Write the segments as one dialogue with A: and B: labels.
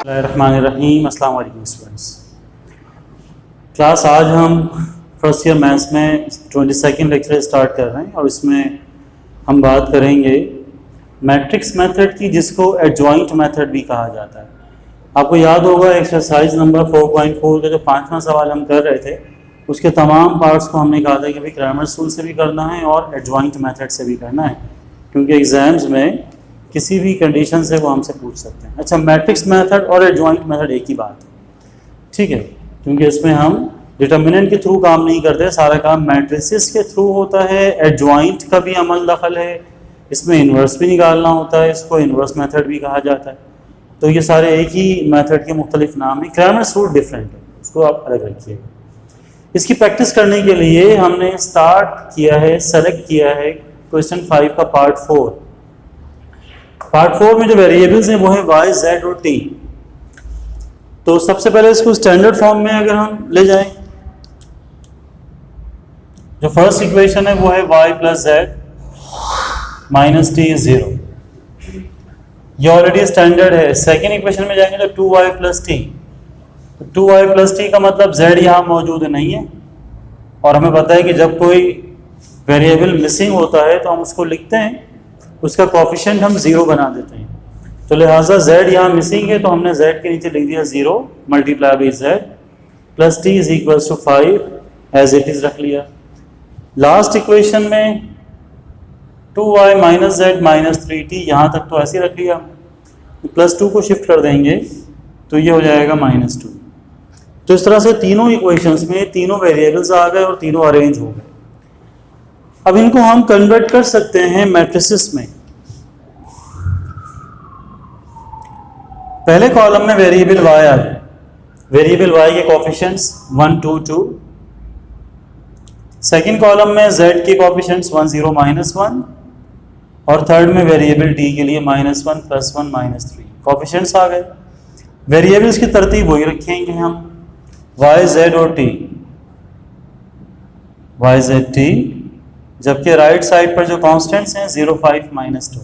A: बिस्मिल्लाहिर्रहमानिर्रहीम। अस्सलाम वालेकुम स्टूडेंट्स। क्लास आज हम फर्स्ट ईयर मैथ्स में 22nd लेक्चर स्टार्ट कर रहे हैं और इसमें हम बात करेंगे मैट्रिक्स मेथड की, जिसको एडजॉइंट मेथड भी कहा जाता है। आपको याद होगा एक्सरसाइज नंबर 4.4 का जो 5वां सवाल हम कर रहे थे, उसके तमाम पार्ट्स को हमने कहा था कि भाई क्रैमर्स रूल से भी करना है और एडजॉइंट मेथड से भी करना है, क्योंकि एग्जाम्स में किसी भी कंडीशन से वो हमसे पूछ सकते हैं। अच्छा, मैट्रिक्स मेथड और एडजॉइंट मेथड एक ही बात है, ठीक है, क्योंकि इसमें हम डिटर्मिनेंट के थ्रू काम नहीं करते, सारा काम मैट्रिसेस के थ्रू होता है। एडजॉइंट का भी अमल दखल है, इसमें इन्वर्स भी निकालना होता है, इसको इन्वर्स मेथड भी कहा जाता है। तो ये सारे एक ही मेथड के मुख्तलिफ नाम हैं। क्रैमर्स रूल डिफरेंट है, उसको आप अलग रखिएगा। इसकी प्रैक्टिस करने के लिए हमने स्टार्ट किया है, सेलेक्ट किया है क्वेश्चन 5 का पार्ट 4। पार्ट 4 में जो वेरिएबल्स हैं वो है y, z और t। तो सबसे पहले इसको स्टैंडर्ड फॉर्म में अगर हम ले जाएं, जो फर्स्ट इक्वेशन है वो है y plus Z minus T is 0। ये ऑलरेडी स्टैंडर्ड है। सेकेंड इक्वेशन में जाएंगे तो 2y plus T. 2y plus T का मतलब z यहाँ मौजूद नहीं है, और हमें पता है कि जब कोई वेरिएबल मिसिंग होता है तो हम उसको लिखते हैं, उसका कोफिशिएंट हम 0 बना देते हैं। तो लिहाजा z यहाँ मिसिंग है, तो हमने z के नीचे लिख दिया 0 multiply by z plus T is equals to 5 as it is रख लिया। लास्ट इक्वेशन में 2y minus Z minus 3t, यहाँ तक तो ऐसे ही रख लिया। प्लस 2 को शिफ्ट कर देंगे तो ये हो जाएगा -2। तो इस तरह से तीनों इक्वेशंस में तीनों वेरिएबल्स आ गए और तीनों अरेंज हो गए। अब इनको हम कन्वर्ट कर सकते हैं मैट्रिसेस में। पहले कॉलम में वेरिएबल y आ गया, वेरिएबल y के कोफिशिएंट्स 1 2 2। सेकंड कॉलम में z के कोफिशिएंट्स 1 0 -1, और थर्ड में वेरिएबल t के लिए -1 +1 -3 कोफिशिएंट्स आ गए। वेरिएबल्स की तरतीब वही रखेंगे हम, y z और t, y z t, जबकि राइट साइड पर जो कांस्टेंट्स हैं 0 5 -2।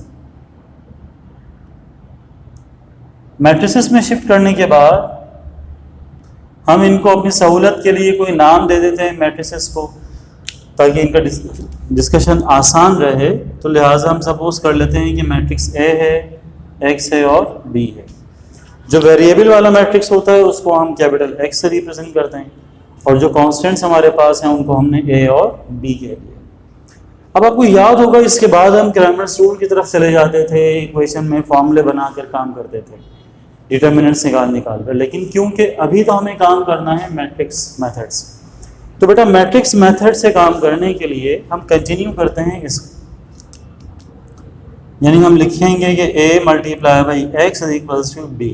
A: मैट्रिसेस में शिफ्ट करने के बाद हम इनको अपनी सहूलत के लिए कोई नाम दे देते हैं मैट्रिसेस को, ताकि इनका डिस्कशन आसान रहे। तो लिहाजा हम सपोज कर लेते हैं कि मैट्रिक्स A है, X है और B है। जो वेरिएबल वाला मैट्रिक्स होता है उसको हम कैपिटल X से रिप्रेजेंट करते हैं, और जो कांस्टेंट्स हमारे पास हैं उनको हमने A और B कह दिया। अब आपको याद होगा, इसके बाद हम क्रैमर्स रूल की तरफ चले जाते थे, इक्वेशन में फॉर्मूले बनाकर काम करते थे, डिटर्मिनेंट्स निकाल कर। लेकिन क्योंकि अभी तो हमें काम करना है मैट्रिक्स मेथड से, तो बेटा मैट्रिक्स मेथड से काम करने के लिए हम कंटिन्यू करते हैं इसको। यानी हम लिखेंगे कि a multiply by X is equals to b।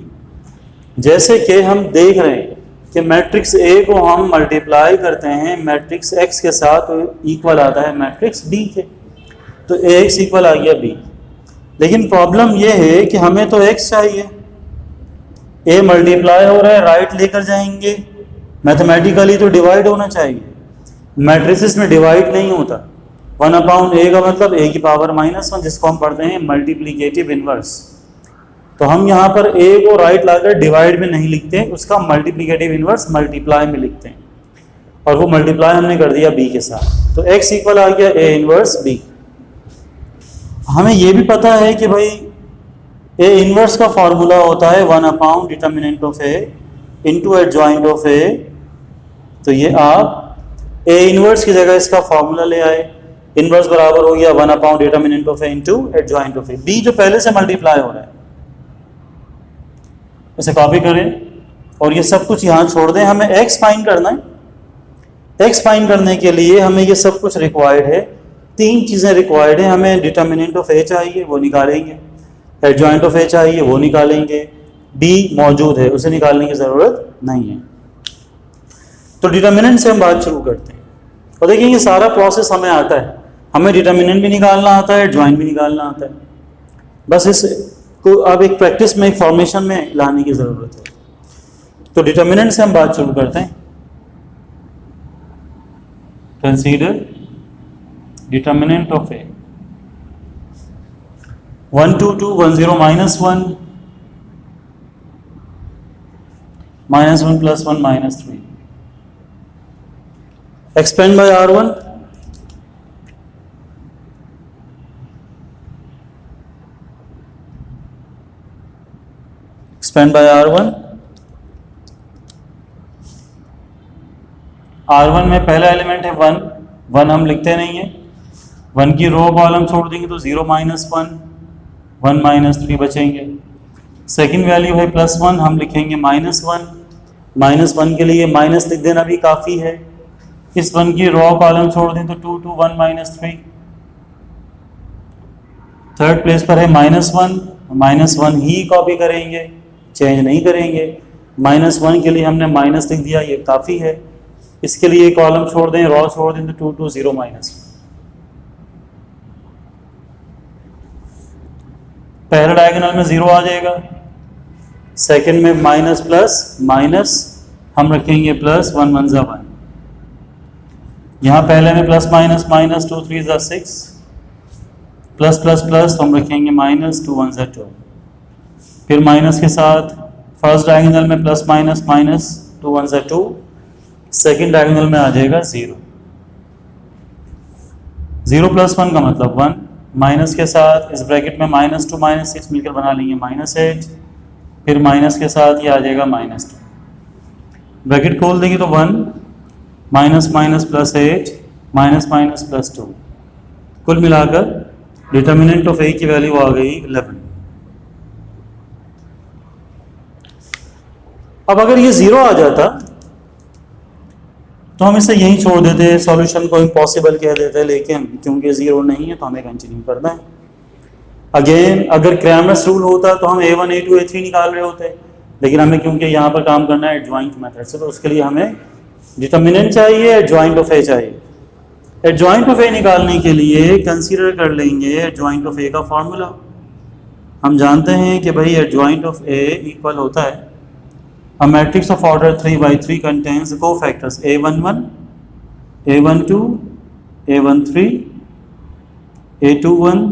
A: जैसे कि हम देख रहे हैं कि मैट्रिक्स A को हम मल्टीप्लाई करते हैं मैट्रिक्स X के साथ, तो इक्वल आता है मैट्रिक्स B के, तो AX इक्वल आ गया B। लेकिन प्रॉब्लम यह है कि हमें तो X चाहिए, A मल्टीप्लाई हो रहा है, राइट लेकर जाएंगे, मैथमेटिकली तो डिवाइड होना चाहिए। मैट्रिसेस में डिवाइड नहीं होता। 1/a का मतलब a की पावर -1, जिसको हम पढ़ते हैं मल्टीप्लिकेटिव इनवर्स। तो हम यहाँ पर a को राइट लाकर डिवाइड में नहीं लिखते, उसका मल्टीप्लिकेटिव इनवर्स मल्टीप्लाई में लिखते हैं, और वो मल्टीप्लाई हमने कर दिया b के साथ, तो x इक्वल आ गया a इनवर्स b। हमें ये भी पता है कि भाई a इनवर्स का फॉर्मूला होता है 1/, determinant of a into adjoint of a। तो ये आप a इनवर्स की जगह इसका फॉर्मूला ले आए, इनवर्स बराबर हो गया 1/, determinant of a into adjoint of a। b जो पहले से मल्टीप्लाई हो रहा है, इसे कॉपी करें और ये सब कुछ यहाँ छोड़ दें। हमें x फाइंड करना है। x फाइंड करने के लिए हमें ये सब कुछ रिक्वायर्ड है, 3 चीज़ें रिक्वायर्ड है। हमें डिटर्मिनेंट ऑफ a चाहिए, वो निकालेंगे, एडजॉइंट ऑफ a चाहिए, वो निकालेंगे, b मौजूद है, उसे निकालने की ज़रूरत नहीं है। तो डिटर्मिनेंट से हम बात शुरू करते हैं, और देखिए ये सारा प्रोसेस हमें आता है। हमें डिटर्मिनेंट भी निकालना आता है, एडजॉइंट भी निकालना आता है। बस इस को अब एक प्रैक्टिस में, एक फॉर्मेशन में लाने की ज़रूरत है। तो डिटर्मिनेंट से हम बात शुरू करते हैं। Consider determinant of a 1 2 2 1 0 -1 -1 + 1 -3. Expand by R1. Expand by R1. R1 में पहला एलिमेंट है 1, 1 हम लिखते नहीं है, 1 की रो कॉलम छोड़ देंगे तो 0 -1, 1 -3 बचेंगे। सेकंड वैल्यू है +1, हम लिखेंगे -1, -1 के लिए माइनस लिख देना भी काफ़ी है। इस 1 की रो कॉलम छोड़ दें तो 2 2 1 -3। थर्ड प्लेस पर है -1 ही कॉपी करेंगे, चेंज नहीं करेंगे। -1 के लिए हमने माइनस लिख दिया, ये काफ़ी है। इसके लिए कॉलम छोड़ दें, रो छोड़ दें तो 2 2 0 -1। पहले डायगोनल में 0 आ जाएगा, सेकंड में माइनस प्लस माइनस हम रखेंगे प्लस, 1 1 ज़ा 1। यहाँ पहले में प्लस माइनस माइनस, 2 3 ज़ा 6, प्लस प्लस प्लस हम रखेंगे माइनस, 2 1 ज़ा 2। फिर माइनस के साथ फर्स्ट डायगोनल में प्लस माइनस माइनस, 2 1 ज़ा 2। सेकेंड डायगोनल में आ जाएगा 0। 0 + 1 का मतलब 1, माइनस के साथ इस ब्रैकेट में -2 -6 मिलकर बना लेंगे -8। फिर माइनस के साथ ये आ जाएगा -2, ब्रैकेट खोल देंगे तो 1 माइनस माइनस +8 माइनस माइनस +2। कुल मिलाकर डिटर्मिनेंट ऑफ a की वैल्यू आ गई 11। अब अगर ये 0 आ जाता तो हम इसे यहीं छोड़ देते, सॉल्यूशन को इम्पॉसिबल कह देते, लेकिन क्योंकि 0 नहीं है तो हमें कंटिन्यू करना है। अगेन अगर क्रैमर्स रूल होता तो हम a1 a2 a3 निकाल रहे होते, लेकिन हमें क्योंकि यहाँ पर काम करना है एडजॉइंट मेथड से, तो उसके लिए हमें डिटर्मिनेंट चाहिए, एडजॉइंट ऑफ a चाहिए। एडजॉइंट ऑफ a निकालने के लिए कंसीडर कर लेंगे एडजॉइंट ऑफ a का फॉर्मूला। हम जानते हैं कि भाई एडजॉइंट ऑफ a इक्वल होता है a matrix of order 3 by 3 contains the cofactors a11, a12, a13, a21,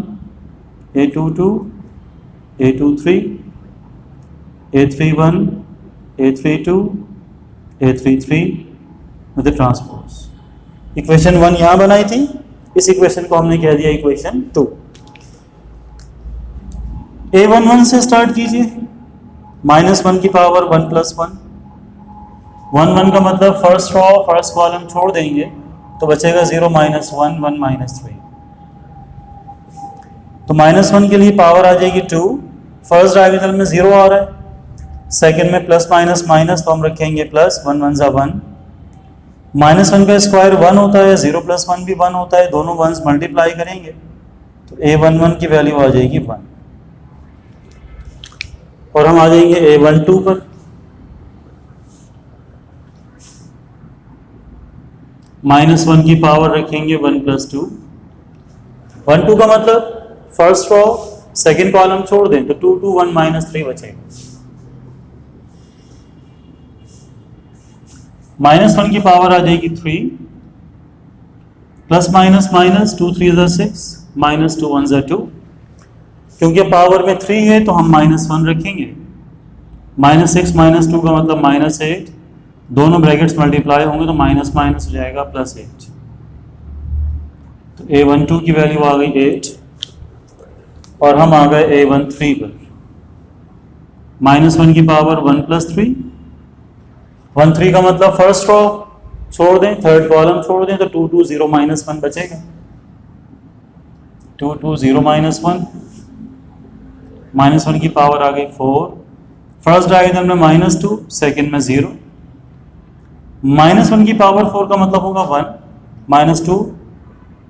A: a22, a23, a31, a32, a33 with the transpose। Equation 1 यहाँ बनाई थी, इस इक्वेशन को हमने कह दिया इक्वेशन 2। a11 से स्टार्ट कीजिए, -1 की पावर 1 + 1, 1 1 का मतलब फर्स्ट रो फर्स्ट कॉलम छोड़ देंगे तो बचेगा 0 -1 1 -3। तो -1 के लिए पावर आ जाएगी 2, फर्स्ट डायगोनल में 0 आ रहा है, सेकंड में प्लस माइनस माइनस तो हम रखेंगे प्लस, 1 1 ज़ा 1। -1 का स्क्वायर 1 होता है, 0 + 1 भी 1 होता है, दोनों 1s मल्टीप्लाई करेंगे तो a11 की वैल्यू आ जाएगी 1। और हम आ जाएंगे a12 पर। -1 की पावर रखेंगे 1 + 2। 1 2 का मतलब फर्स्ट रो सेकंड कॉलम छोड़ दें तो 2 2 1 -3 बचेगा। -1 की पावर आ जाएगी 3, प्लस माइनस माइनस, 2 3 ज़ा 6, -2 1 ज़ा 2। क्योंकि पावर में 3 है तो हम -1 रखेंगे, -6 -2 का मतलब -8, दोनों ब्रैकेट्स मल्टीप्लाई होंगे तो माइनस माइनस हो जाएगा +8। तो a12 की वैल्यू आ गई 8 और हम आ गए a13 पर। -1 की पावर 1 + 3, 1 3 का मतलब फर्स्ट रो छोड़ दें, थर्ड कॉलम छोड़ दें तो 2 2 0 -1 बचेगा, 2 2 0 -1। -1 की पावर आ गई 4, फर्स्ट डायगोनल में -2, सेकंड में 0। -1 की पावर 4 का मतलब होगा 1, -2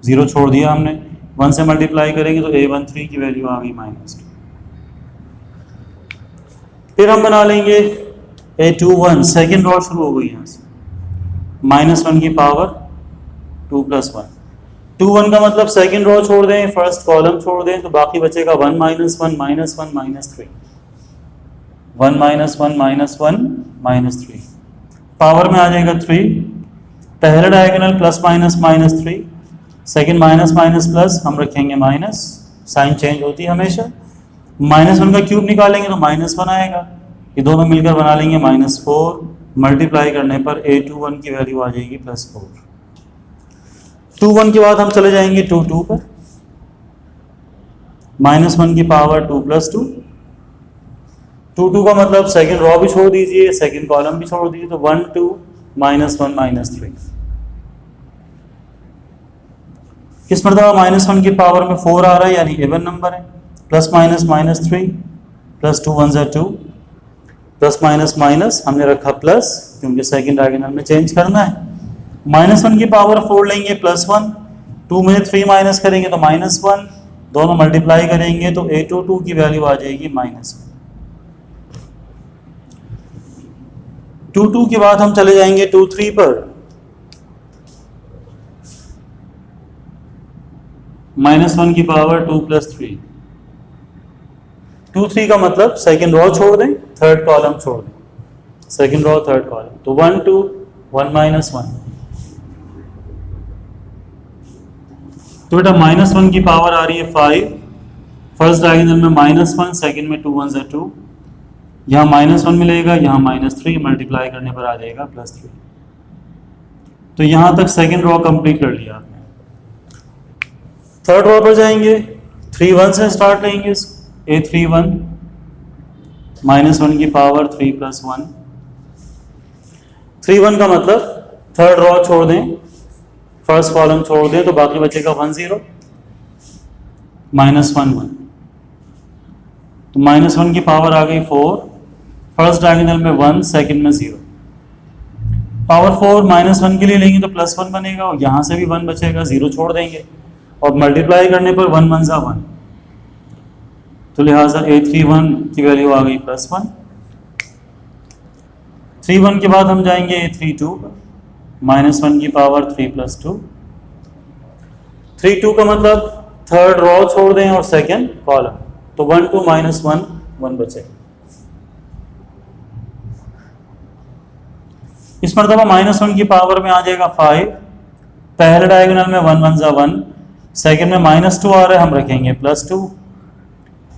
A: 0 छोड़ दिया हमने, 1 से मल्टीप्लाई करेंगे तो a13 की वैल्यू आ गई -2। फिर हम बना लेंगे a21, सेकंड रो शुरू हो गई यहाँ से, -1 की पावर 2 + 1। 2 1 का मतलब सेकंड रो छोड़ दें, फर्स्ट कॉलम छोड़ दें तो बाकी बचेगा 1 -1 -1 -3, 1 -1 -1 -3, पावर में आ जाएगा 3। पहले diagonal plus minus -3, second minus minus plus हम रखेंगे माइनस, साइन चेंज होती है हमेशा। -1 का क्यूब निकालेंगे तो -1 आएगा, ये दोनों मिलकर बना लेंगे -4, मल्टीप्लाई करने पर A21 की वैल्यू आ जाएगी +4। 2 1 के बाद हम चले जाएंगे 2 2 पर, -1 की पावर 2 + 2, 2 2 का मतलब सेकंड रॉ भी छोड़ दीजिए, सेकंड कॉलम भी छोड़ दीजिए, तो 1 2 -1 -3। किस मरतबा -1 की पावर में 4 आ रहा है, यानी इवन नंबर है, +- -3 +2 1 2, प्लस माइनस माइनस हमने रखा प्लस क्योंकि सेकंड डायगोनल में चेंज करना है। -1 की पावर 4 लेंगे +1, 2 में 3 माइनस करेंगे तो -1, दोनों मल्टीप्लाई करेंगे तो A22 की वैल्यू आ जाएगी -1। 2 2 के बाद हम चले जाएंगे 2 3 पर, -1 की पावर 2 + 3, 2 3 का मतलब सेकंड रॉ छोड़ दें, थर्ड कॉलम छोड़ दें, सेकंड रॉ थर्ड कॉलम, तो 1 2 1 -1। तो बेटा -1 की पावर आ रही है 5, फर्स्ट डायगोनल में -1, सेकंड में 2 1 2, यहाँ -1 मिलेगा, यहाँ -3, मल्टीप्लाई करने पर आ जाएगा +3। तो यहाँ तक सेकंड रॉ कंप्लीट कर लिया आपने। थर्ड रॉ पर जाएंगे, 3 1 से स्टार्ट लेंगे, A31 -1 की पावर 3 + 1, 3 1 का मतलब थर्ड रॉ छोड़ दें, फर्स्ट कॉलम छोड़ दें, तो बाकी बचेगा 1 0 -1 1, तो -1 की पावर आ गई 4, फर्स्ट डायगोनल में 1, सेकंड में 0, पावर 4 -1 के लिए लेंगे तो +1 बनेगा, और यहाँ से भी 1 बचेगा, 0 छोड़ देंगे और मल्टीप्लाई करने पर 1 1 = 1, तो लिहाजा A31 की वैल्यू आ गई +1। 3 1 के बाद हम जाएंगे A32 पर, -1 की पावर 3 + 2, 3 2 का मतलब थर्ड रॉ छोड़ दें और सेकंड कॉलम, तो 1 2 -1 1 बचेगा। इस मरतबा -1 की पावर में आ जाएगा 5, पहले डायगोनल में 1 1 = 1, सेकंड में -2 आ रहा है, हम रखेंगे +2,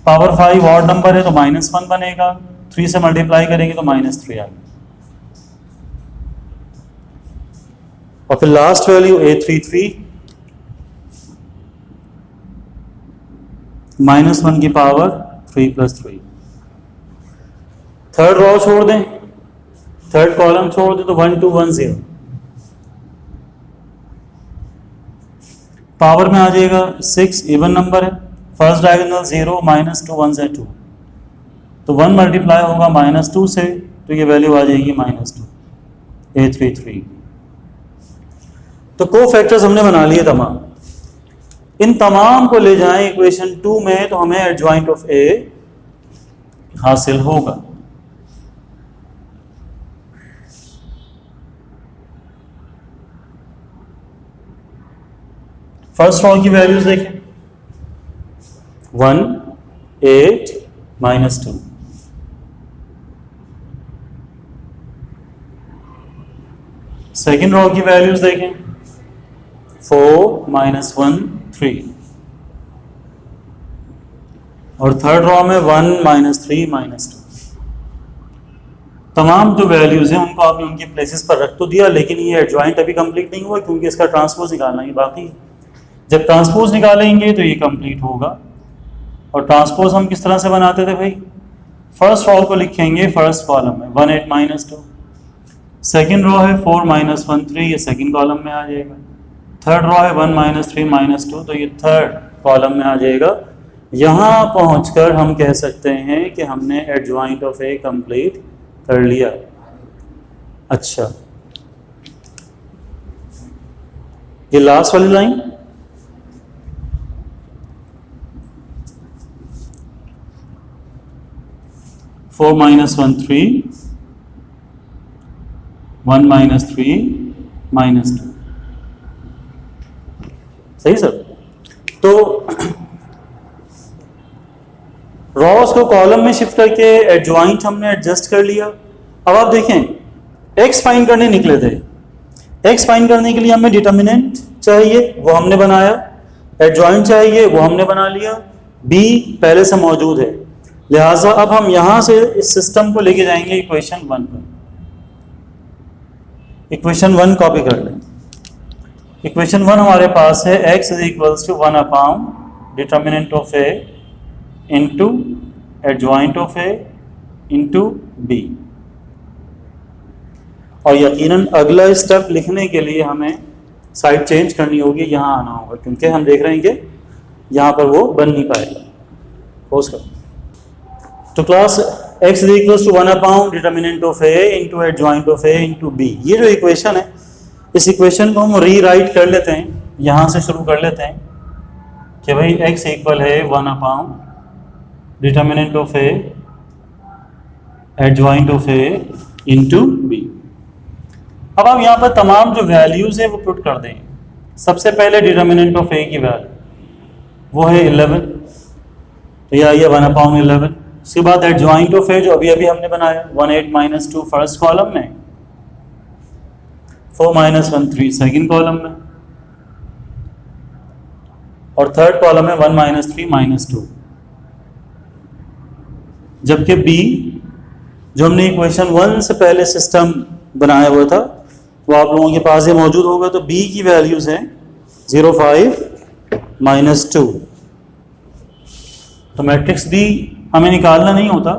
A: पावर 5 ऑड नंबर है तो -1 बनेगा, 3 से मल्टीप्लाई करेंगे तो -3 आएगा, और फिर लास्ट वैल्यू A33 -1 की पावर 3 + 3, थर्ड रॉ छोड़ दें, थर्ड कॉलम छोड़ दें, तो 1 2 1 0, पावर में आ जाएगा 6, इवन नंबर है, फर्स्ट डायगोनल 0 -2 1 2, तो 1 मल्टीप्लाई होगा -2 से, तो ये वैल्यू आ जाएगी -2, A33। तो कोफैक्टर्स हमने बना लिए तमाम, इन तमाम को ले जाएं इक्वेशन 2 में, तो हमें एडजॉइंट ऑफ A हासिल होगा। फर्स्ट रॉ की वैल्यूज देखें, 1 8 -2, सेकेंड रॉ की वैल्यूज देखें, 4 -1 3, और थर्ड रॉ में 1 -3 -2। तमाम जो वैल्यूज हैं उनको आपने उनकी प्लेसेस पर रख तो दिया, लेकिन ये एडजॉइंट अभी कंप्लीट नहीं हुआ क्योंकि इसका ट्रांसपोज निकालना ही बाकी है। जब ट्रांसपोज निकालेंगे तो ये कंप्लीट होगा। और ट्रांसपोज हम किस तरह से बनाते थे भाई, फर्स्ट रॉ को लिखेंगे फर्स्ट कॉलम में 1 8 -2, सेकेंड रॉ है 4 -1 3, ये सेकेंड कॉलम में आ जाएगा, थर्ड रॉ है 1 -3 -2, तो ये थर्ड कॉलम में आ जाएगा। यहाँ पहुंचकर हम कह सकते हैं कि हमने एडजॉइंट ऑफ ए कंप्लीट कर लिया। अच्छा, ये लास्ट वाली लाइन फोर -1 3 1 -3 -2, सही सर। तो रॉस को कॉलम में शिफ्ट करके एडजॉइंट हमने एडजस्ट कर लिया। अब आप देखें एक्स फाइंड करने निकले थे, एक्स फाइंड करने के लिए हमें डिटर्मिनेंट चाहिए, वो हमने बनाया, एडजॉइंट चाहिए, वो हमने बना लिया, बी पहले से मौजूद है, लिहाजा अब हम यहाँ से इस सिस्टम को लेके जाएंगे इक्वेशन 1 पर। इक्वेशन 1 कॉपी कर लें। इक्वेशन 1 हमारे पास है x is equals to 1 upon determinant of a into adjoint of a into b। और यकीनन अगला स्टेप लिखने के लिए हमें साइड चेंज करनी होगी, यहाँ आना होगा, क्योंकि हम देख रहे हैं कि यहाँ पर वो बन नहीं पाएगा। पोज कर तो class x is equals to 1 upon determinant of a into adjoint of a into b। ये जो इक्वेशन है, इस इक्वेशन को हम रीराइट कर लेते हैं, यहाँ से शुरू कर लेते हैं कि भाई x इक्वल है 1 upon determinant of a adjoint of a into b। अब आप यहाँ पर तमाम जो वैल्यूज़ है वो पुट कर दें। सबसे पहले डिटर्मिनेंट ऑफ a की वैल्यू वो है 11, तो यह आइए 1 अपॉन 11। उसके बाद एडजॉइंट ऑफ a जो अभी अभी हमने बनाया 1 8 माइनस 2 फर्स्ट कॉलम में, 4 माइनस 1 3 सेकेंड कॉलम में, और थर्ड कॉलम में 1 माइनस 3 माइनस 2। जबकि b जो हमने इक्वेशन 1 से पहले सिस्टम बनाया हुआ था वो आप लोगों के पास ये मौजूद होगा, तो b की वैल्यूज हैं 0 5 माइनस 2। तो मैट्रिक्स b हमें निकालना नहीं होता,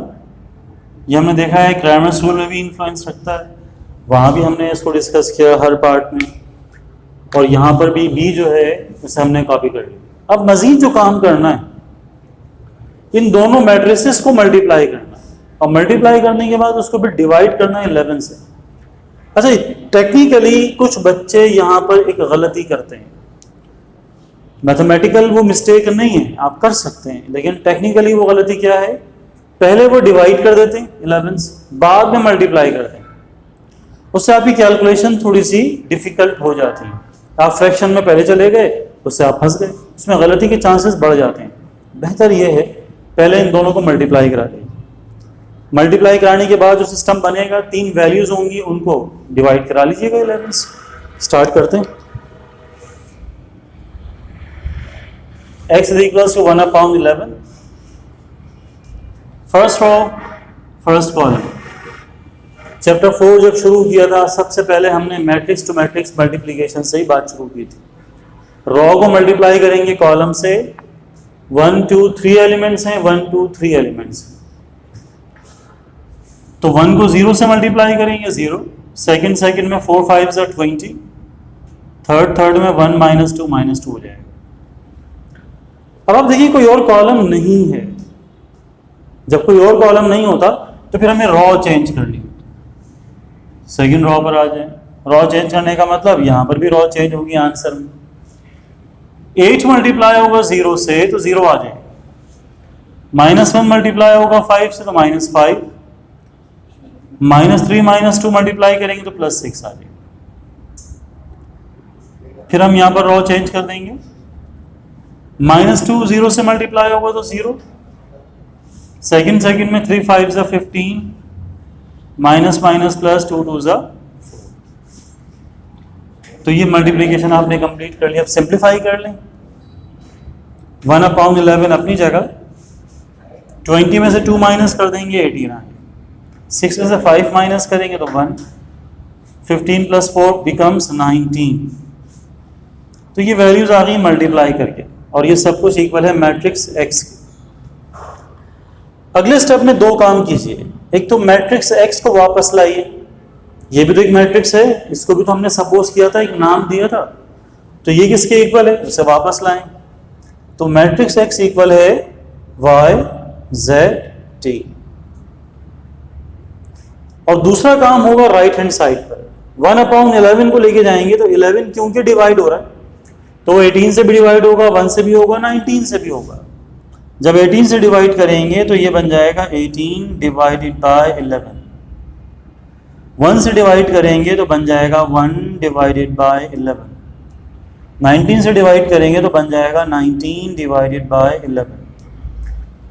A: ये हमने देखा है क्रैमर्स रूल में भी इन्फ्लुएंस रखता है, वहाँ भी हमने इसको डिस्कस किया हर पार्ट में, और यहाँ पर भी b जो है इसे हमने कॉपी कर लिया। अब मज़ीद जो काम करना है, इन दोनों मैट्रिसेस को मल्टीप्लाई करना है, और मल्टीप्लाई करने के बाद उसको भी डिवाइड करना है 11 से। अच्छा, टेक्निकली कुछ बच्चे यहाँ पर एक गलती करते हैं, मैथमेटिकल वो मिस्टेक नहीं है, आप कर सकते हैं, लेकिन टेक्निकली वो गलती क्या है, पहले वो डिवाइड कर देते हैं 11 से, बाद में मल्टीप्लाई करते हैं, उससे आपकी कैलकुलेशन थोड़ी सी डिफिकल्ट हो जाती है। आप फ्रैक्शन में पहले चले गए, उससे आप फंस गए, उसमें गलती के चांसेस बढ़ जाते हैं। बेहतर ये है पहले इन दोनों को मल्टीप्लाई करा दीजिए, मल्टीप्लाई कराने के बाद जो सिस्टम बनेगा 3 वैल्यूज होंगी उनको डिवाइड करा लीजिएगा 11 से। स्टार्ट करते हैं। x is equals to 1 upon 11, first row first column. Chapter 4 जब शुरू किया था, सबसे पहले हमने मैट्रिक्स टू मैट्रिक्स मल्टीप्लिकेशन से ही बात शुरू की थी। रो को मल्टीप्लाई करेंगे कॉलम से, 1 2 3 एलिमेंट्स हैं, 1 2 3 एलिमेंट्स हैं, तो 1 को 0 से मल्टीप्लाई करेंगे 0, सेकंड में 4 5 20, थर्ड में 1 माइनस 2 हो जाएगा। अब आप देखिए कोई और कॉलम नहीं है, जब कोई और कॉलम नहीं होता तो फिर हमें रॉ चेंज करनी होती, सेकंड रॉ पर आ जाए। रॉ चेंज करने का मतलब यहाँ पर भी रॉ चेंज होगी आंसर में। 8 मल्टीप्लाई होगा 0 से तो 0 आ जाएगा, -1 मल्टीप्लाई होगा 5 से तो -5, -3 -2 मल्टीप्लाई करेंगे तो +6 आ जाएगा। फिर हम यहाँ पर रॉ चेंज कर देंगे, -2 0 से मल्टीप्लाई होगा तो 0, सेकंड में 3 5 15, माइनस प्लस 2 2 4। तो ये मल्टीप्लिकेशन आपने कंप्लीट कर लिया। अब सिंप्लीफाई कर लें, 1 अपॉन 11 अपनी जगह, 20 में से 2 माइनस कर देंगे 18 आएगा, 6 में से 5 माइनस करेंगे तो 1, 15 + 4 बिकम्स 19। तो ये वैल्यूज आ गई मल्टीप्लाई करके, और ये सब कुछ इक्वल है मैट्रिक्स x के। अगले स्टेप में 2 काम कीजिए, एक तो मैट्रिक्स x को वापस लाइए, ये भी तो एक मैट्रिक्स है, इसको भी तो हमने सपोज किया था, एक नाम दिया था, तो ये किसके इक्वल है, इसे वापस लाएं। तो मैट्रिक्स x इक्वल है y z t। और दूसरा काम होगा राइट हैंड साइड पर, 1 अपॉन 11 को लेके जाएंगे तो 11 क्योंकि डिवाइड हो रहा है तो 18 से भी डिवाइड होगा, 1 से भी होगा, 19 से भी होगा। जब 18 से डिवाइड करेंगे तो ये बन जाएगा 18 डिवाइडेड बाय 11, 1 से डिवाइड करेंगे तो बन जाएगा 1 डिवाइडेड बाय 11, 19 से डिवाइड करेंगे तो बन जाएगा 19 डिवाइडेड बाय 11।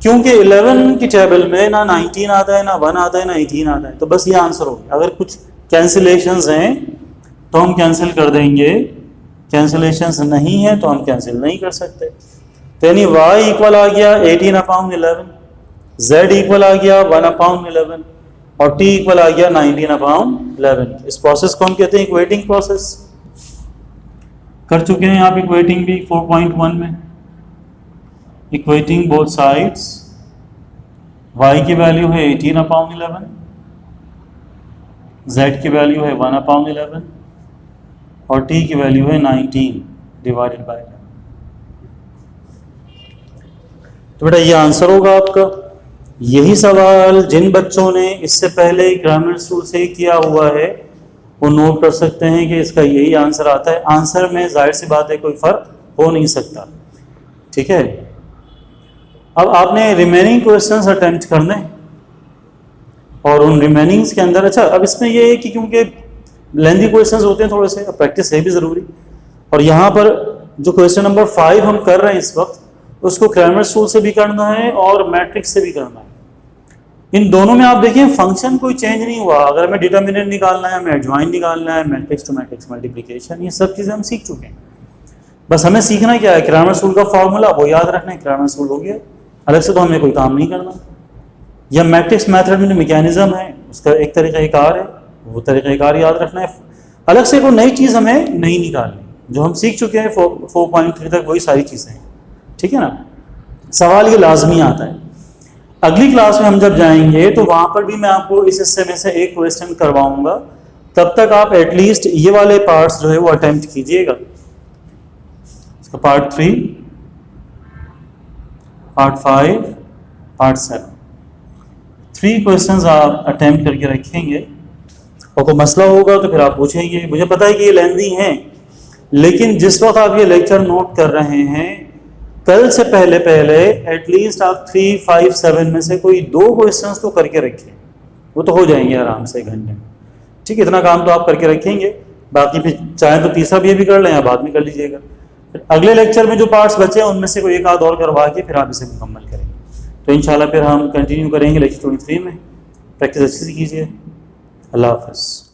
A: क्योंकि 11 की टेबल में ना 19 आता है, ना 1 आता है, ना 18 आता है, तो बस ये आंसर हो गया। अगर कुछ कैंसिलेशंस हैं तो हम कैंसिल कर देंगे, कैंसिलेशंस नहीं है तो हम कैंसिल नहीं कर सकते। तो यानी y इक्वल आ गया 18 अपॉन 11, z इक्वल आ गया 1/11 और t इक्वल आ गया 19/11। इस प्रोसेस को हम कहते हैं इक्वेटिंग प्रोसेस। कर चुके हैं आप इक्वेटिंग भी 4.1 में। इक्वेटिंग बोथ साइड्स, y की वैल्यू है 18/11, z की वैल्यू है 1/11 और t की वैल्यू है 19 डिवाइडेड बाय 11। तो बेटा ये आंसर होगा आपका। यही सवाल जिन बच्चों ने इससे पहले ग्रामर स्कूल से किया हुआ है वो नोट कर सकते हैं कि इसका यही आंसर आता है। आंसर में जाहिर सी बात है कोई फर्क हो नहीं सकता, ठीक है। अब आपने रिमेनिंग क्वेश्चंस अटेम्प्ट करने और उन रिमेनिंग्स के अंदर, अच्छा अब इसमें ये है कि क्योंकि लेंथी क्वेश्चंस होते हैं थोड़े से, अब प्रैक्टिस है भी ज़रूरी। और यहाँ पर जो क्वेश्चन नंबर 5 हम कर रहे हैं इस वक्त, उसको ग्रामर स्कूल से भी करना है और मैट्रिक्स से भी करना है। इन दोनों में आप देखिए फंक्शन कोई चेंज नहीं हुआ। अगर हमें डिटर्मिनेंट निकालना है, हमें एडजॉइन निकालना है, मैट्रिक्स टू मैट्रिक्स मल्टीप्लिकेशन, ये सब चीज़ें हम सीख चुके हैं। बस हमें सीखना क्या है, ग्रामर स्कूल का फॉर्मूला वो याद रखना है, ग्रामर स्कूल हो गया, अलग से तो हमें कोई काम नहीं करना। या मैट्रिक्स मेथड में जो मैकेनिज्म है उसका एक तरीक़ाकार है, वो तरीक़ाकार याद रखना है। अलग से कोई नई चीज़ हमें नहीं निकालनी, जो हम सीख चुके हैं 4.3 तक वही सारी चीज़ें हैं, ठीक है ना। सवाल ये लाजमी आता है। अगली क्लास में हम जब जाएंगे तो वहाँ पर भी मैं आपको इस हिस्से में से एक क्वेश्चन करवाऊंगा। तब तक आप एटलीस्ट ये वाले पार्ट्स जो है वो अटेम्प्ट कीजिएगा। इसका पार्ट 3, पार्ट 5, पार्ट 7, 3 क्वेश्चंस आप अटेम्प्ट करके रखेंगे और कोई मसला होगा तो फिर आप पूछेंगे। मुझे पता है कि ये लेंथी हैं, लेकिन जिस वक्त आप ये लेक्चर नोट कर रहे हैं, कल से पहले एटलीस्ट आप 3, 5, 7 में से कोई 2 क्वेश्चंस तो करके रखिए। वो तो हो जाएंगे आराम से 1 घंटे में, ठीक है। इतना काम तो आप करके रखेंगे, बाकी फिर चाहे तो तीसरा भी कर लें या बाद में कर लीजिएगा। फिर अगले लेक्चर में जो पार्ट्स बचे हैं उनमें से कोई एक आध और करवा के फिर आप इसे मुकम्मल करेंगे। तो इंशाल्लाह फिर हम कंटिन्यू करेंगे लेक्चर 23 में। प्रैक्टिस अच्छी से कीजिए। अल्लाह हाफ़िज़।